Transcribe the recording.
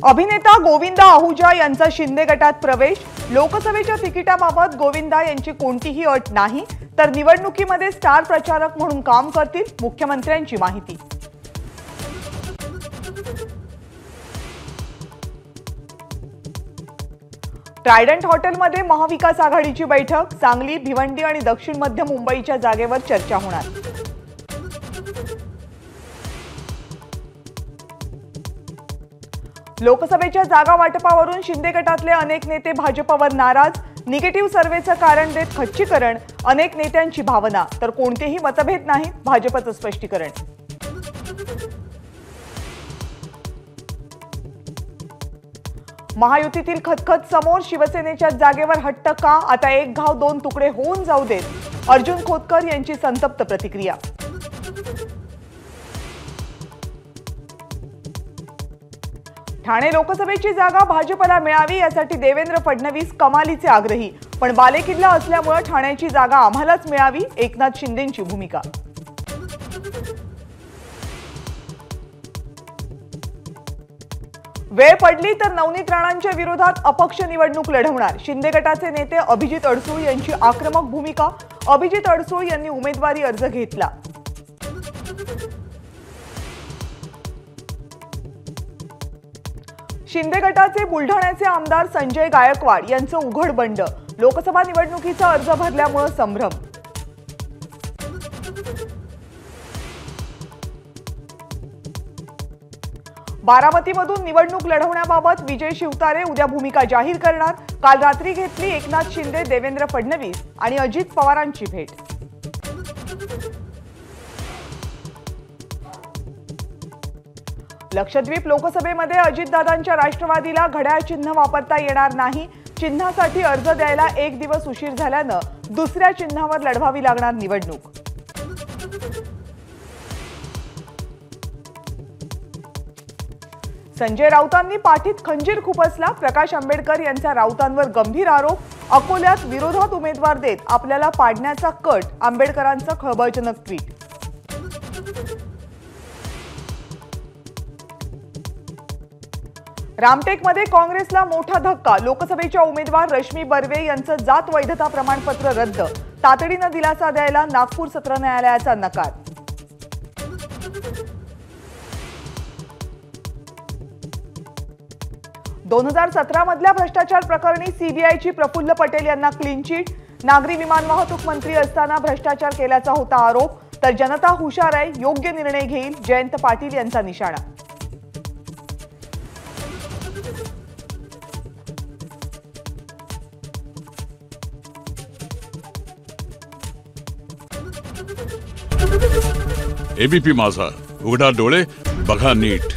अभिनेता गोविंदा आहुजा यांचा शिंदे गटात प्रवेश। लोकसभेच्या तिकिटाबाबत गोविंदा यांची कोणतीही अट नाही, तर निवडणुकीमध्ये स्टार प्रचारक म्हणून काम करतील, मुख्यमंत्र्यांची माहिती। ट्रायडंट हॉटेलमध्ये महाविकास आघाडीची बैठक। सांगली, भिवंडी आणि दक्षिण मध्य मुंबईच्या जागेवर चर्चा होणार। लोकसभेच्या जागा वाटपावरून शिंदे गटातले अनेक नेते भाजपवर नाराज। निगेटिव्ह सर्व्हेचं कारण देत खच्चीकरण। अनेक नेत्यांची भावना, तर कोणतेही मतभेद नाही, भाजपचं स्पष्टीकरण। महायुतीतील खतखत समोर। शिवसेनेच्या जागेवर हट्ट का? आता एक घाव दोन तुकडे होऊन जाऊ देत। अर्जुन खोतकर यांची संतप्त प्रतिक्रिया। ठाणे लोकसभेची जागा भाजपला मिळावी यासाठी देवेंद्र फडणवीस कमालीचे आग्रही, पण बालेकिल्ला असल्यामुळे ठाण्याची जागा आम्हालाच मिळावी, एकनाथ शिंदेंची भूमिका। वेळ पडली तर नवनीत राणांच्या विरोधात अपक्ष निवडणूक लढवणार। शिंदे गटाचे नेते अभिजित अडसूळ यांची आक्रमक भूमिका। अभिजित अडसूळ यांनी उमेदवारी अर्ज घेतला। शिंदे गटाचे बुलढाण्याचे आमदार संजय गायकवाड यांचं उघड बंड। लोकसभा निवडणुकीचा अर्ज भरल्यामुळे संभ्रम। बारामतीमधून निवडणूक लढवण्याबाबत विजय शिवतारे उद्या भूमिका जाहीर करणार। काल रात्री घेतली एकनाथ शिंदे, देवेंद्र फडणवीस आणि अजित पवारांची भेट। लक्षद्वीप लोकसभेमध्ये अजितदादांच्या राष्ट्रवादीला घड्याळ चिन्ह वापरता येणार नाही। चिन्हासाठी अर्ज द्यायला एक दिवस उशीर झाल्यानं दुसऱ्या चिन्हावर लढवावी लागणार निवडणूक। संजय राऊतांनी पाठीत खंजीर खुपसला। प्रकाश आंबेडकर यांचा राऊतांवर गंभीर आरोप। अकोल्यात विरोधात उमेदवार देत आपल्याला पाडण्याचा कट। आंबेडकरांचं खळबळजनक ट्विट। रामटेकमध्ये काँग्रेसला मोठा धक्का। लोकसभेच्या उमेदवार रश्मी बर्वे यांचं जात वैधता प्रमाणपत्र रद्द। तातडीनं दिलासा द्यायला नागपूर सत्र न्यायालयाचा नकार। 2017 मधल्या भ्रष्टाचार प्रकरणी सीबीआयची प्रफुल्ल पटेल यांना क्लीन चिट। नागरी विमान वाहतूक मंत्री असताना भ्रष्टाचार केल्याचा होता आरोप, तर जनता हुशार आहे, योग्य निर्णय घेईल, जयंत पाटील यांचा निशाणा। एबीपी माझा, उघडा डोळे बघा नीट।